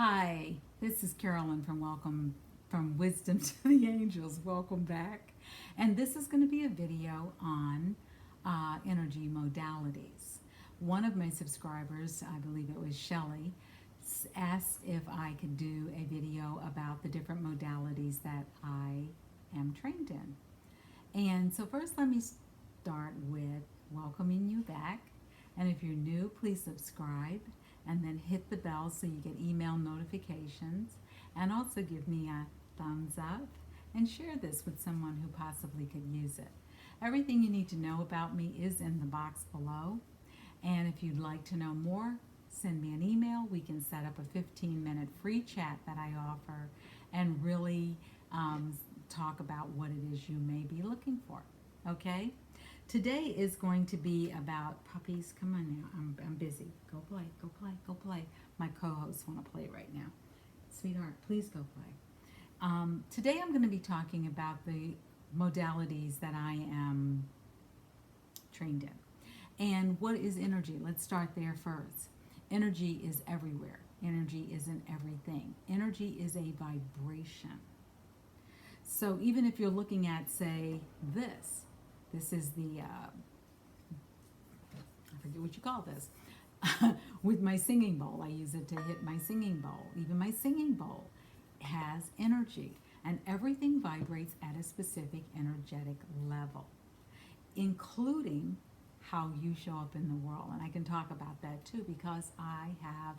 Hi, this is Carolyn from Wisdom to the Angels. Welcome back. And this is going to be a video on energy modalities. One of my subscribers, I believe it was Shelly, asked if I could do a video about the different modalities that I am trained in. And so, first, let me start with welcoming you back. And if you're new, please subscribe and then hit the bell so you get email notifications. And also give me a thumbs up and share this with someone who possibly could use it. Everything you need to know about me is in the box below. And if you'd like to know more, send me an email. We can set up a 15-minute free chat that I offer and really talk about what it is you may be looking for. Okay? Today is going to be about puppies. Come on now. I'm busy. Go play. Go play. Go play. My co-hosts want to play right now. Sweetheart, please go play. Today I'm going to be talking about the modalities that I am trained in. And what is energy? Let's start there first. Energy is everywhere. Energy is in everything. Energy is a vibration. So even if you're looking at, say, this is the, I forget what you call this, with my singing bowl. I use it to hit my singing bowl. Even my singing bowl has energy, and everything vibrates at a specific energetic level, including how you show up in the world. And I can talk about that too because I have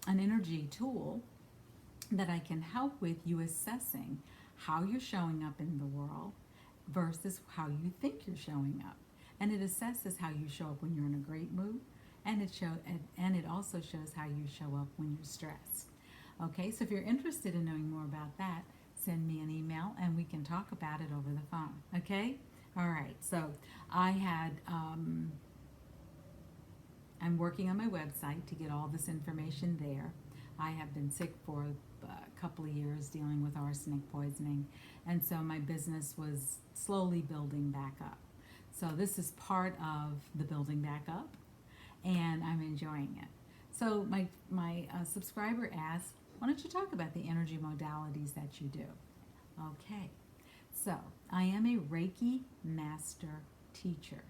an energy tool that I can help with you assessing how you're showing up in the world versus how you think you're showing up. And it assesses how you show up when you're in a great mood, and it also shows how you show up when you're stressed. Okay, so if you're interested in knowing more about that, send me an email and we can talk about it over the phone. Okay, all right. So I'm working on my website to get all this information there. I have been sick for a couple of years dealing with arsenic poisoning, and so my business was slowly building back up. So this is part of the building back up, and I'm enjoying it. So my subscriber asked, why don't you talk about the energy modalities that you do? Okay, so I am a Reiki master teacher.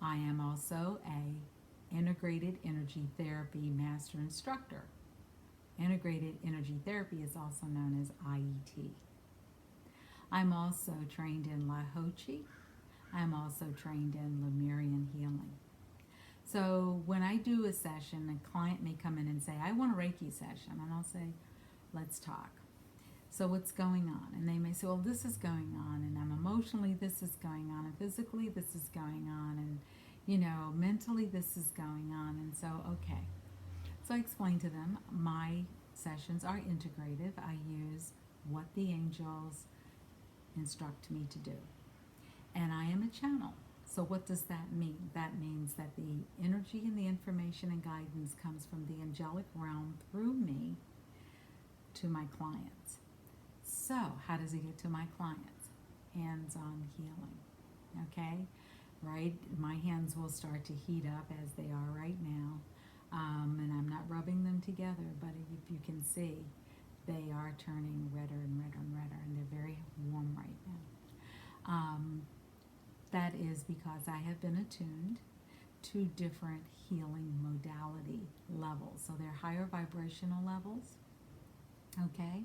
I am also a integrated energy therapy master instructor. Integrated energy therapy is also known as IET. I'm also trained in Lahochi. I'm also trained in Lemurian healing. So when I do a session, a client may come in and say, I want a Reiki session. And I'll say, let's talk. So what's going on? And they may say, well, this is going on, and I'm emotionally, this is going on, and physically, this is going on, and mentally, this is going on. And so, okay. So I explain to them my sessions are integrative. I use what the angels instruct me to do. And I am a channel. So what does that mean? That means that the energy and the information and guidance comes from the angelic realm through me to my clients. So how does it get to my clients? Hands-on healing. Okay? Right? My hands will start to heat up as they are right now. And I'm not rubbing them together, but if you can see, they are turning redder and redder and redder, and they're very warm right now. That is because I have been attuned to different healing modality levels. So they're higher vibrational levels, okay?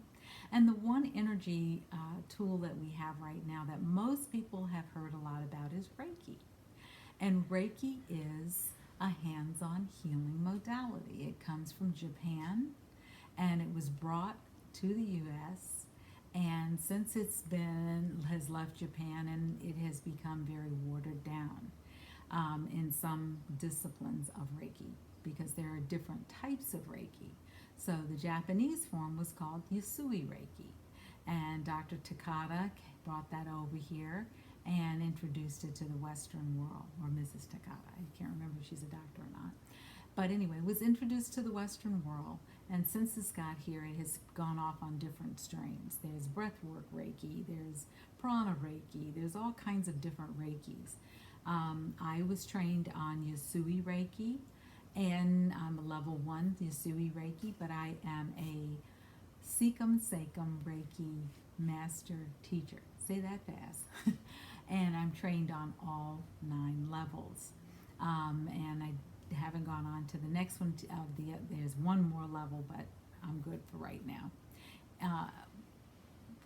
And the one energy tool that we have right now that most people have heard a lot about is Reiki. And Reiki is a hands-on healing modality. It comes from Japan, and it was brought to the U.S., and since has left Japan, and it has become very watered down in some disciplines of Reiki, because there are different types of Reiki. So the Japanese form was called Usui Reiki, and Dr. Takada brought that over here and introduced it to the Western world, or Mrs. Takada. I can't remember if she's a doctor or not. But anyway, it was introduced to the Western world, and since it's got here, it has gone off on different strains. There's breathwork Reiki, there's prana Reiki, there's all kinds of different Reikis. I was trained on Usui Reiki, And I'm a level 1 Yasui Reiki, but I am a Sikkim Sakum Reiki master teacher. Say that fast. And I'm trained on all 9 levels. And I haven't gone on to the next one. There's one more level, but I'm good for right now. Uh,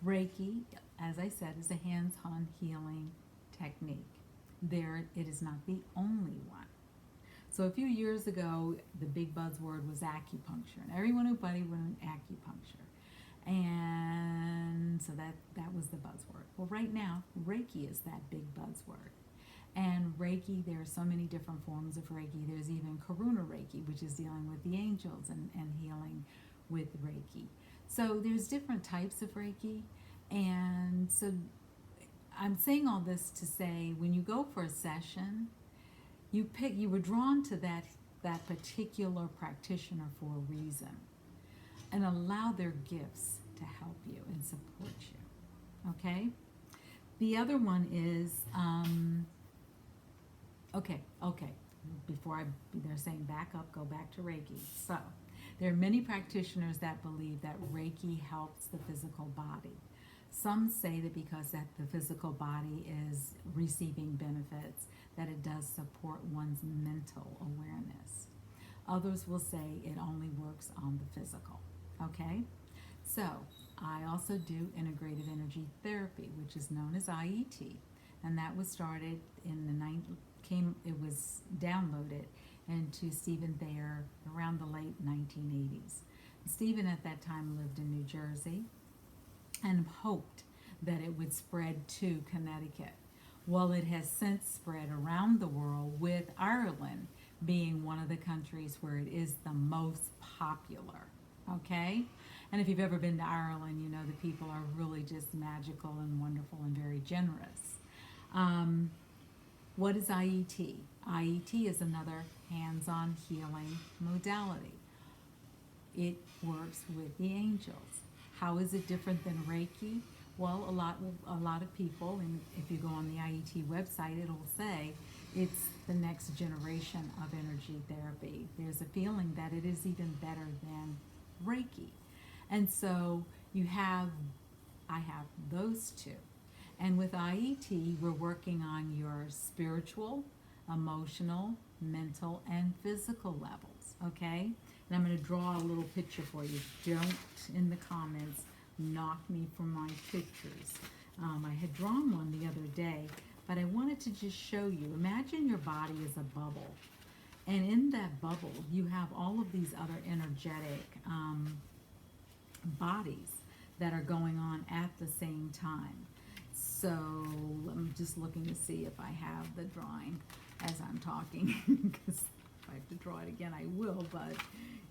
Reiki, as I said, is a hands-on healing technique. It is not the only one. So a few years ago, the big buzzword was acupuncture, and everyone who buddied went acupuncture, and so that was the buzzword. Well, right now, Reiki is that big buzzword. And Reiki, there are so many different forms of Reiki. There's even Karuna Reiki, which is dealing with the angels and healing with Reiki. So there's different types of Reiki. And so I'm saying all this to say, when you go for a session, you were drawn to that particular practitioner for a reason, and allow their gifts to help you and support you. Okay? The other one is, okay. Before they're saying back up, go back to Reiki. So, there are many practitioners that believe that Reiki helps the physical body. Some say that because that the physical body is receiving benefits, that it does support one's mental awareness. Others will say it only works on the physical. Okay? So, I also do integrative energy therapy, which is known as IET, and that was started it was downloaded into Stephen Thayer around the late 1980s. Stephen at that time lived in New Jersey and hoped that it would spread to Connecticut. Well, it has since spread around the world, with Ireland being one of the countries where it is the most popular. Okay? And if you've ever been to Ireland, you know the people are really just magical and wonderful and very generous. What is IET? IET is another hands-on healing modality. It works with the angels. How is it different than Reiki? Well, a lot of people, and if you go on the IET website, it'll say it's the next generation of energy therapy. There's a feeling that it is even better than Reiki. And so I have those two. And with IET, we're working on your spiritual, emotional, mental, and physical levels, okay? And I'm going to draw a little picture for you. Don't, in the comments, knock me for my pictures. I had drawn one the other day, but I wanted to just show you. Imagine your body is a bubble. And in that bubble, you have all of these other energetic bodies that are going on at the same time. So I'm just looking to see if I have the drawing as I'm talking, because if I have to draw it again, I will, but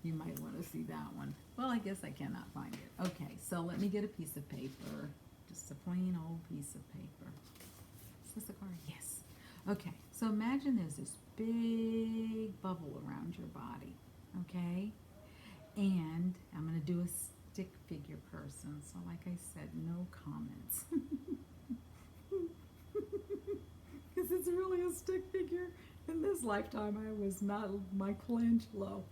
you might want to see that one. Well, I guess I cannot find it. Okay, so let me get a piece of paper, just a plain old piece of paper. Is this a card? Yes. Okay, so imagine there's this big bubble around your body, okay? And I'm going to do a stick figure person, so like I said, no comments. Because it's really a stick figure. In this lifetime, I was not Michelangelo.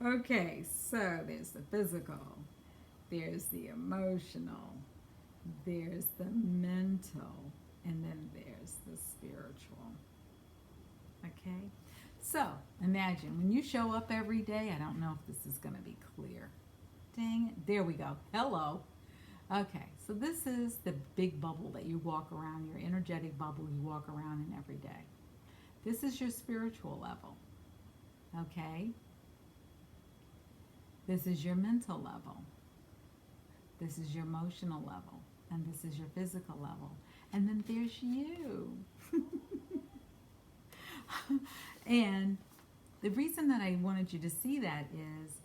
Okay, so there's the physical, there's the emotional, there's the mental, and then there's the spiritual. Okay? So, imagine when you show up every day, I don't know if this is going to be clear. Dang it. There we go. Hello. Okay, so this is the big bubble that you walk around, your energetic bubble you walk around in every day. This is your spiritual level. Okay? This is your mental level. This is your emotional level. And this is your physical level. And then there's you. And the reason that I wanted you to see that is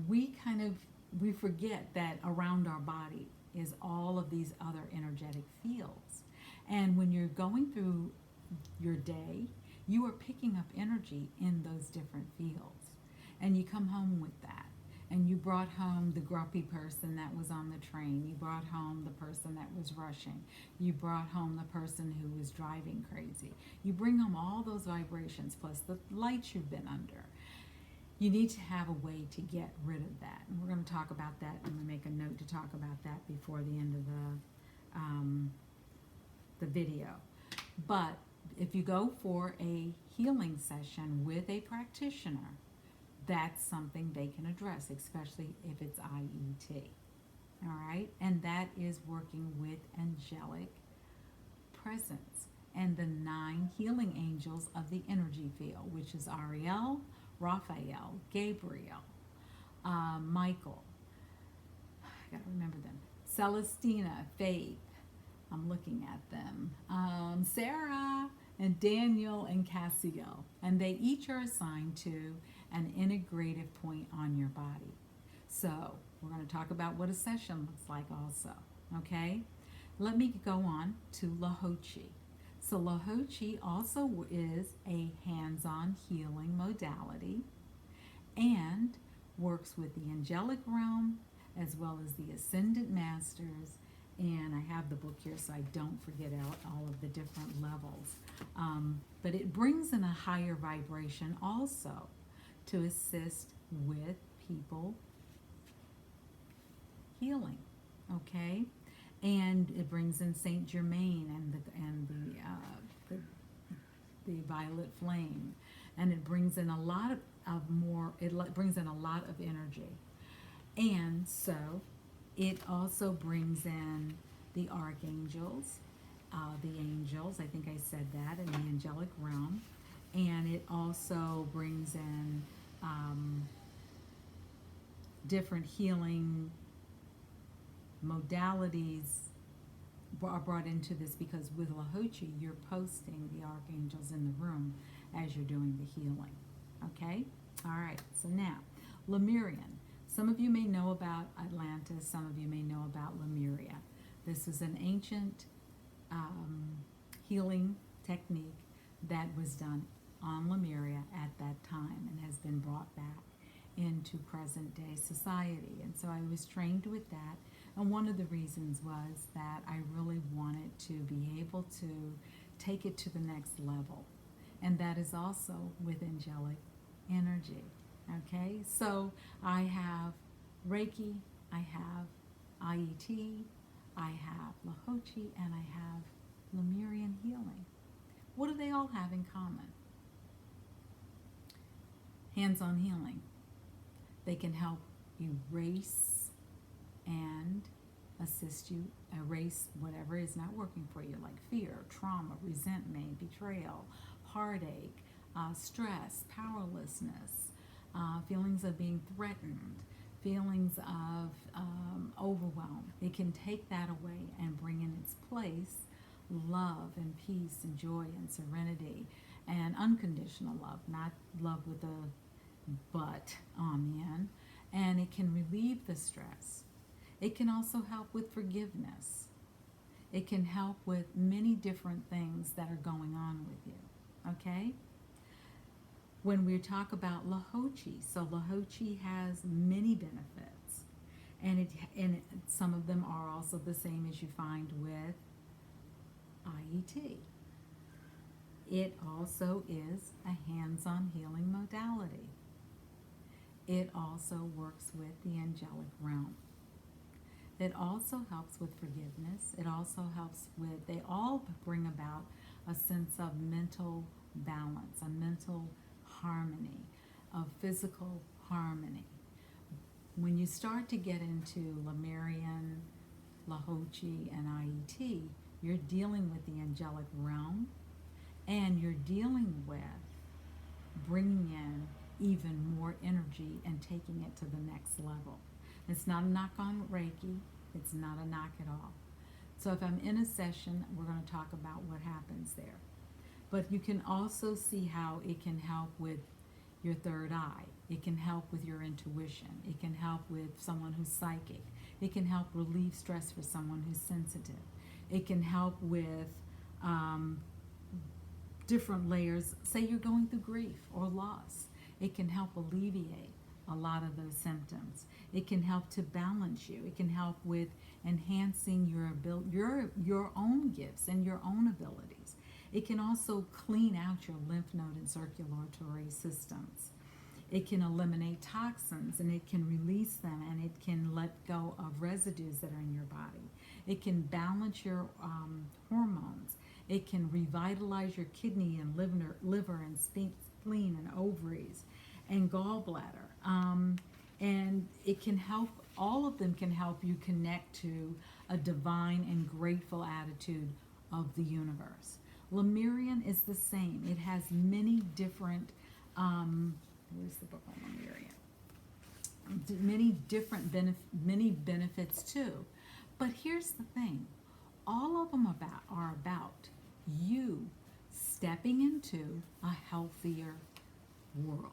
we forget that around our body is all of these other energetic fields. And when you're going through your day, you are picking up energy in those different fields. And you come home with that. and you brought home the grumpy person that was on the train. You brought home the person that was rushing. You brought home the person who was driving crazy. You bring home all those vibrations plus the lights you've been under. You need to have a way to get rid of that. And we're going to talk about that. I'm going to make a note to talk about that before the end of the video. But if you go for a healing session with a practitioner, that's something they can address, especially if it's IET. All right? And that is working with angelic presence and the 9 healing angels of the energy field, which is Ariel, Raphael, Gabriel, Michael. I gotta remember them. Celestina, Faith. I'm looking at them. Sarah and Daniel and Cassiel. And they each are assigned to an integrative point on your body. So we're going to talk about what a session looks like also. Okay? Let me go on to Lahochi. So Lahochi also is a hands-on healing modality and works with the angelic realm as well as the ascendant masters. And I have the book here so I don't forget out all of the different levels. But it brings in a higher vibration also to assist with people healing, okay? And it brings in Saint Germain and the violet flame, and it brings in a lot of more. It brings in a lot of energy, and so it also brings in the archangels, the angels. I think I said that in the angelic realm, and it also brings in different healing modalities are brought into this because with Lahochi, you're posting the archangels in the room as you're doing the healing. Okay? All right. So now, Lemurian. Some of you may know about Atlantis. Some of you may know about Lemuria. This is an ancient healing technique that was done on Lemuria at that time and has been brought back into present day society. And so I was trained with that. And one of the reasons was that I really wanted to be able to take it to the next level. And that is also with angelic energy. Okay, so I have Reiki, I have IET, I have Lahochi, and I have Lemurian healing. What do they all have in common? Hands-on healing. They can help erase and assist you erase whatever is not working for you, like fear, trauma, resentment, betrayal, heartache, stress, powerlessness, feelings of being threatened, feelings of overwhelm. It can take that away and bring in its place love and peace and joy and serenity and unconditional love, not love with a but on the end. And it can relieve the stress. It can also help with forgiveness. It can help with many different things that are going on with you. Okay? When we talk about Lahochi, so Lahochi has many benefits, and some of them are also the same as you find with IET. It also is a hands-on healing modality. It also works with the angelic realm. It also helps with forgiveness. It also helps with, they all bring about a sense of mental balance, a mental harmony, of physical harmony. When you start to get into Lemurian, Lahochi, and IET, you're dealing with the angelic realm, and you're dealing with bringing in even more energy and taking it to the next level. It's not a knock on Reiki. It's not a knock at all. So if I'm in a session, we're going to talk about what happens there. But you can also see how it can help with your third eye. It can help with your intuition. It can help with someone who's psychic. It can help relieve stress for someone who's sensitive. It can help with different layers. Say you're going through grief or loss. It can help alleviate a lot of those symptoms. It can help to balance you. It can help with enhancing your own gifts and your own abilities. It can also clean out your lymph node and circulatory systems. It can eliminate toxins and it can release them, and it can let go of residues that are in your body. It can balance your hormones. It can revitalize your kidney and liver and spleen and ovaries and gallbladder. And it can help, all of them can help you connect to a divine and grateful attitude of the universe. Lemurian is the same. It has many different, where's the book on Lemurian? Many benefits too. But here's the thing. All of them are about you stepping into a healthier world.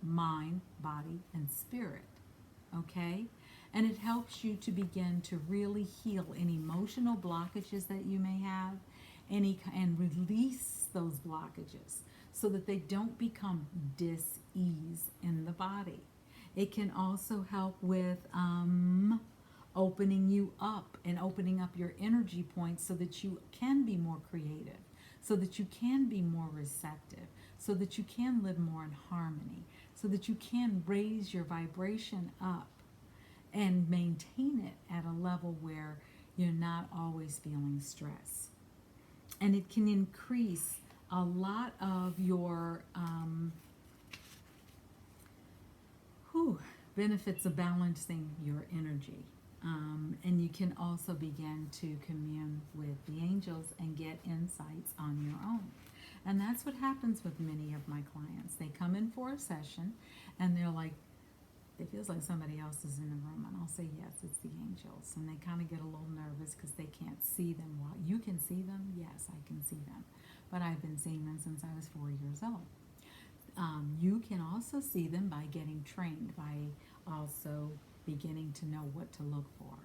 Mind, body, and spirit. Okay? And it helps you to begin to really heal any emotional blockages that you may have, and release those blockages so that they don't become dis-ease in the body. It can also help with opening you up and opening up your energy points so that you can be more creative, so that you can be more receptive, so that you can live more in harmony, so that you can raise your vibration up and maintain it at a level where you're not always feeling stress. And it can increase a lot of your benefits of balancing your energy. And you can also begin to commune with the angels and get insights on your own. And that's what happens with many of my clients. They come in for a session and they're like, it feels like somebody else is in the room. And I'll say, yes, it's the angels. And they kind of get a little nervous because they can't see them. Well, you can see them? Yes, I can see them. But I've been seeing them since I was 4 years old. You can also see them by getting trained, by also beginning to know what to look for.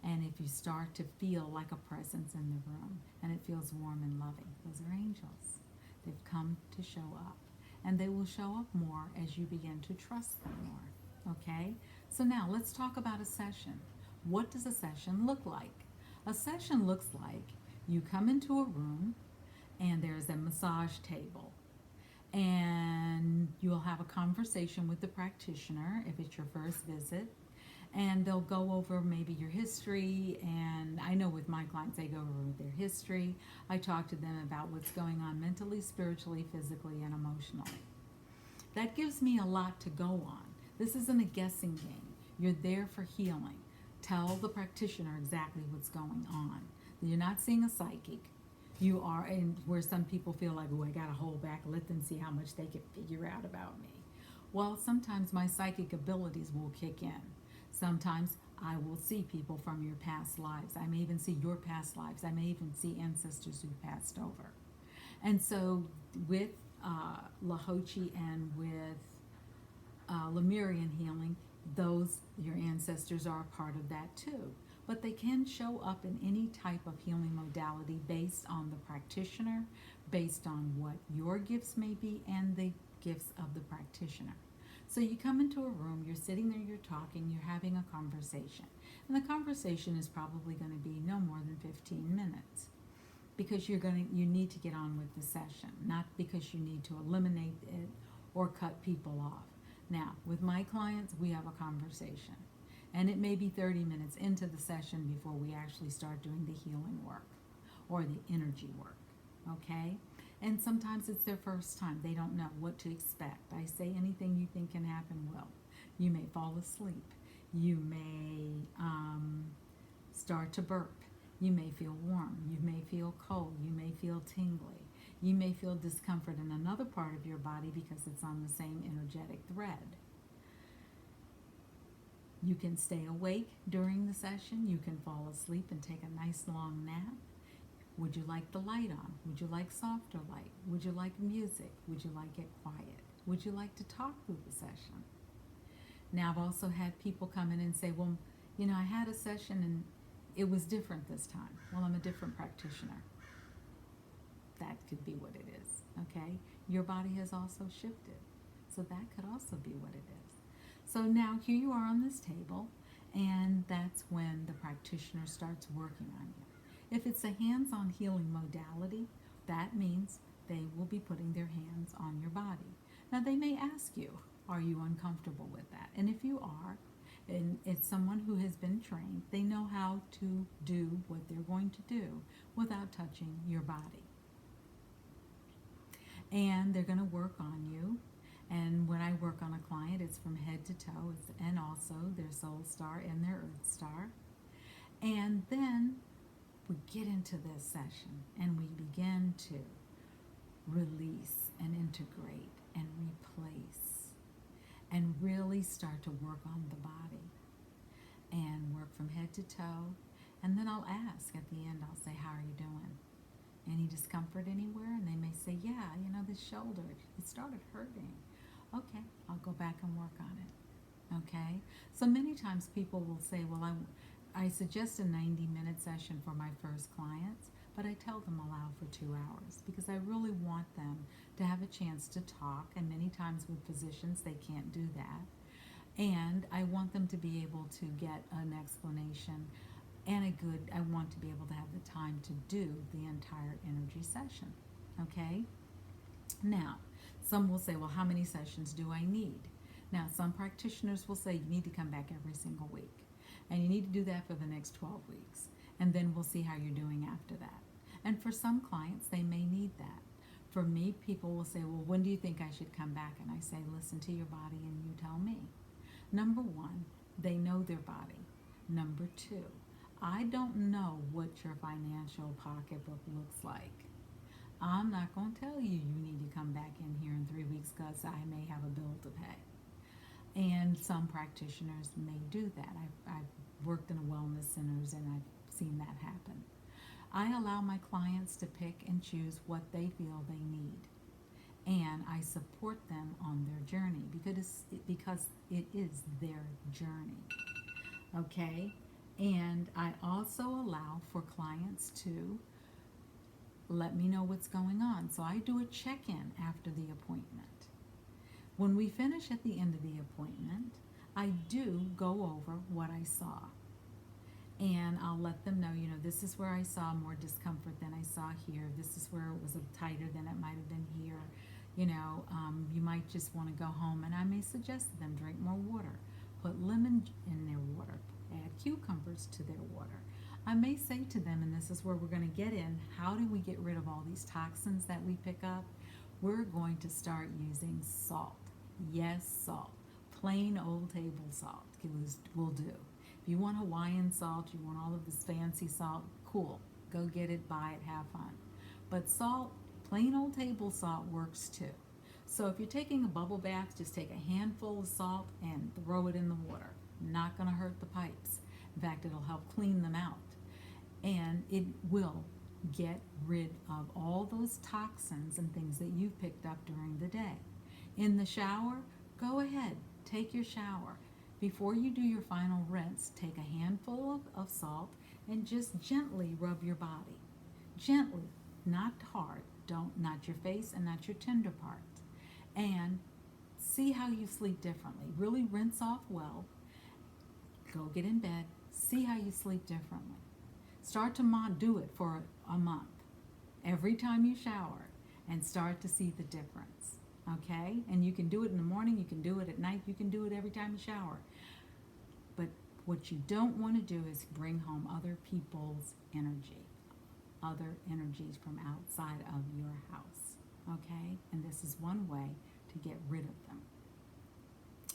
And if you start to feel like a presence in the room and it feels warm and loving, those are angels. They've come to show up. And they will show up more as you begin to trust them more. Okay? So now let's talk about a session. What does a session look like? A session looks like you come into a room and there's a massage table. And you'll have a conversation with the practitioner if it's your first visit. And they'll go over maybe your history. And I know with my clients, they go over their history. I talk to them about what's going on mentally, spiritually, physically, and emotionally. That gives me a lot to go on. This isn't a guessing game. You're there for healing. Tell the practitioner exactly what's going on. You're not seeing a psychic. You are, and where some people feel like, oh, I got to hold back, let them see how much they can figure out about me. Well, sometimes my psychic abilities will kick in. Sometimes I will see people from your past lives. I may even see your past lives. I may even see ancestors who passed over. And so with Lahochi and with Lemurian healing, your ancestors are a part of that too. But they can show up in any type of healing modality based on the practitioner, based on what your gifts may be, and the gifts of the practitioner. So you come into a room, you're sitting there, you're talking, you're having a conversation. And the conversation is probably going to be no more than 15 minutes. Because you need to get on with the session, not because you need to eliminate it or cut people off. Now, with my clients, we have a conversation. And it may be 30 minutes into the session before we actually start doing the healing work or the energy work, okay? And sometimes it's their first time. They don't know what to expect. I say anything you think can happen will. You may fall asleep. You may start to burp. You may feel warm. You may feel cold. You may feel tingly. You may feel discomfort in another part of your body because it's on the same energetic thread. You can stay awake during the session. You can fall asleep and take a nice long nap. Would you like the light on? Would you like softer light? Would you like music? Would you like it quiet? Would you like to talk through the session? Now, I've also had people come in and say, well, I had a session and it was different this time. Well, I'm a different practitioner. That could be what it is, okay? Your body has also shifted. So that could also be what it is. So now here you are on this table, and that's when the practitioner starts working on you. If it's a hands-on healing modality, that means they will be putting their hands on your body. Now they may ask you, are you uncomfortable with that? And if you are, and it's someone who has been trained, they know how to do what they're going to do without touching your body. And they're going to work on you. And when I work on a client, it's from head to toe, and also their soul star and their earth star. And then we get into this session and we begin to release and integrate and replace and really start to work on the body and work from head to toe. And then I'll ask at the end, I'll say, how are you doing? Any discomfort anywhere? And they may say, yeah, this shoulder, it started hurting. Okay, I'll go back and work on it. Okay? So many times people will say, well, I suggest a 90-minute session for my first clients, but I tell them allow for 2 hours because I really want them to have a chance to talk, and many times with physicians they can't do that. And I want them to be able to get an explanation and I want to be able to have the time to do the entire energy session. Okay? Now, some will say, well, how many sessions do I need? Now, some practitioners will say you need to come back every single week. And you need to do that for the next 12 weeks. And then we'll see how you're doing after that. And for some clients, they may need that. For me, people will say, well, when do you think I should come back? And I say, listen to your body and you tell me. Number one, they know their body. Number two, I don't know what your financial pocketbook looks like. I'm not going to tell you need to come back in here in 3 weeks because I may have a bill to pay. And some practitioners may do that. I've worked in wellness centers and I've seen that happen. I allow my clients to pick and choose what they feel they need. And I support them on their journey because it is their journey. Okay? And I also allow for clients to let me know what's going on. So I do a check-in after the appointment. When we finish at the end of the appointment, I do go over what I saw. And I'll let them know, this is where I saw more discomfort than I saw here. This is where it was tighter than it might have been here. You might just want to go home. And I may suggest to them drink more water. Put lemon in their water. Add cucumbers to their water. I may say to them, and this is where we're going to get in, how do we get rid of all these toxins that we pick up? We're going to start using salt. Yes, salt. Plain old table salt will do. If you want Hawaiian salt, you want all of this fancy salt, cool. Go get it, buy it, have fun. But salt, plain old table salt works too. So if you're taking a bubble bath, just take a handful of salt and throw it in the water. Not going to hurt the pipes. In fact, it'll help clean them out. And it will get rid of all those toxins and things that you've picked up during the day. In the shower, go ahead, take your shower. Before you do your final rinse, take a handful of salt and just gently rub your body. Gently, not hard, not your face and not your tender parts. And see how you sleep differently. Really rinse off well. Go get in bed. See how you sleep differently. Start to do it for a month. Every time you shower, and start to see the difference. Okay? And you can do it in the morning, you can do it at night, you can do it every time you shower. But what you don't want to do is bring home other people's energy, other energies from outside of your house. Okay? And this is one way to get rid of them.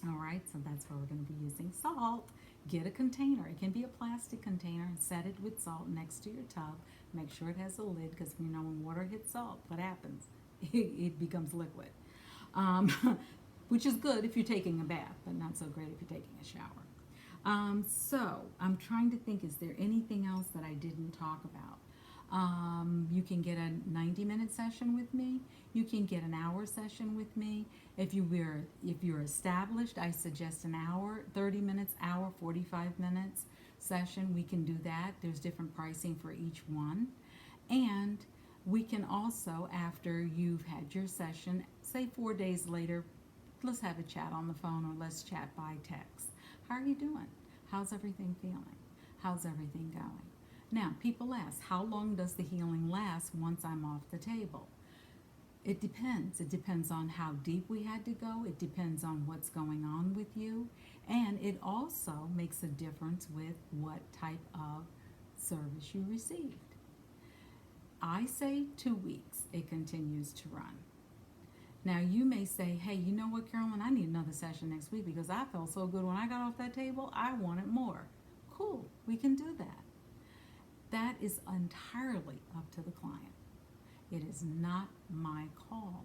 All right, so that's where we're going to be using salt. Get a container. It can be a plastic container and set it with salt next to your tub. Make sure it has a lid because when water hits salt, what happens? It becomes liquid, which is good if you're taking a bath, but not so great if you're taking a shower. So I'm trying to think, is there anything else that I didn't talk about? You can get a 90-minute session with me. You can get an hour session with me. If you're established, I suggest an hour, 30 minutes, hour, 45 minutes session. We can do that. There's different pricing for each one. And we can also, after you've had your session, say 4 days later, let's have a chat on the phone or let's chat by text. How are you doing? How's everything feeling? How's everything going? Now, people ask, how long does the healing last once I'm off the table? It depends. It depends on how deep we had to go. It depends on what's going on with you. And it also makes a difference with what type of service you received. I say 2 weeks, it continues to run. Now, you may say, hey, you know what, Carolyn, I need another session next week because I felt so good when I got off that table, I wanted more. Cool, we can do that. That is entirely up to the client. It is not my call.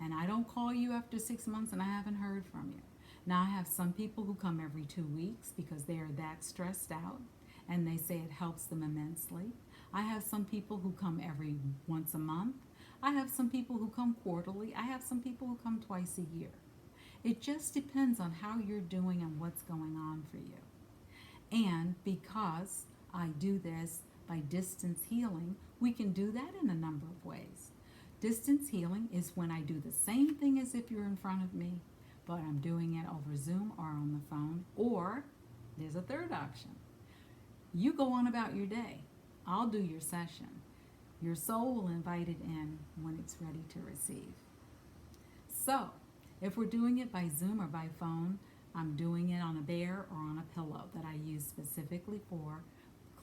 And I don't call you after 6 months and I haven't heard from you. Now, I have some people who come every 2 weeks because they are that stressed out and they say it helps them immensely. I have some people who come every once a month. I have some people who come quarterly. I have some people who come twice a year. It just depends on how you're doing and what's going on for you. And because I do this by distance healing, we can do that in a number of ways. Distance healing is when I do the same thing as if you're in front of me, but I'm doing it over Zoom or on the phone, or there's a third option. You go on about your day. I'll do your session. Your soul will invite it in when it's ready to receive. So, if we're doing it by Zoom or by phone, I'm doing it on a bear or on a pillow that I use specifically for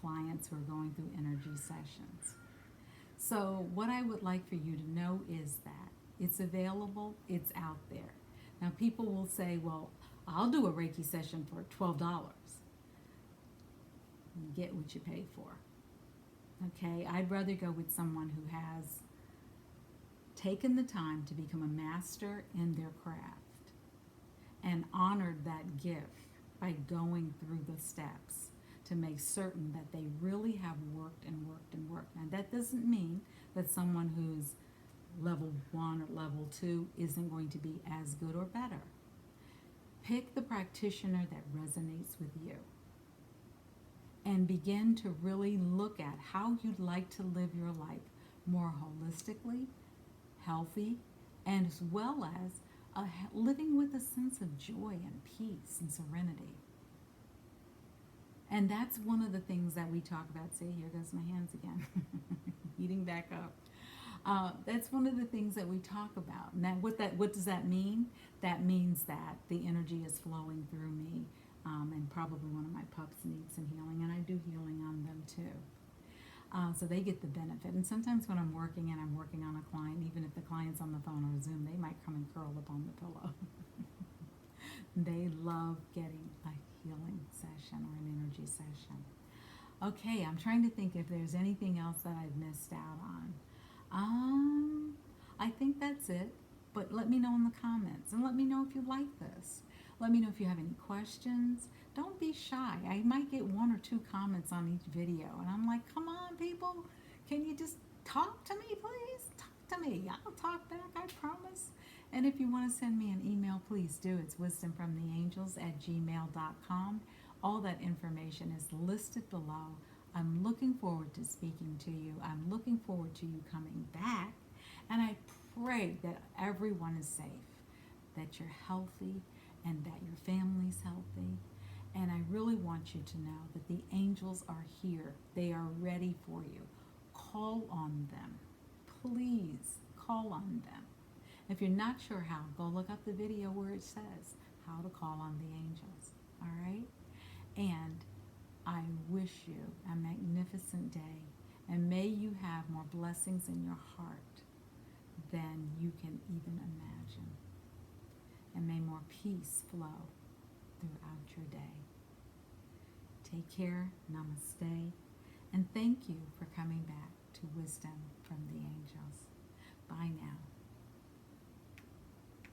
clients who are going through energy sessions. So, what I would like for you to know is that it's available, it's out there. Now, people will say, well, I'll do a Reiki session for $12. You get what you pay for. Okay, I'd rather go with someone who has taken the time to become a master in their craft and honored that gift by going through the steps to make certain that they really have worked and worked and worked. Now, that doesn't mean that someone who's level 1 or level 2 isn't going to be as good or better. Pick the practitioner that resonates with you and begin to really look at how you'd like to live your life more holistically, healthy, and as well as living with a sense of joy and peace and serenity. And that's one of the things that we talk about. See, here goes my hands again, heating back up. That's one of the things that we talk about. Now, what does that mean? That means that the energy is flowing through me, and probably one of my pups needs some healing, and I do healing on them too. So they get the benefit. And sometimes when I'm working and I'm working on a client, even if the client's on the phone or Zoom, they might come and curl up on the pillow. They love getting a healing session or an energy session. Okay, I'm trying to think if there's anything else that I've missed out on. I think that's it. But let me know in the comments and let me know if you like this. Let me know if you have any questions. Don't be shy. I might get 1 or 2 comments on each video, and I'm like, come on, people. Can you just talk to me, please? Talk to me. I'll talk back, I promise. And if you want to send me an email, please do. It's wisdomfromtheangels@gmail.com. All that information is listed below. I'm looking forward to speaking to you. I'm looking forward to you coming back. And I pray that everyone is safe, that you're healthy, and that your family's healthy. And I really want you to know that the angels are here. They are ready for you. Call on them. Please call on them. If you're not sure how, go look up the video where it says how to call on the angels. All right? And I wish you a magnificent day. And may you have more blessings in your heart than you can even imagine. And may more peace flow throughout your day. Take care, namaste, and thank you for coming back to Wisdom from the Angels.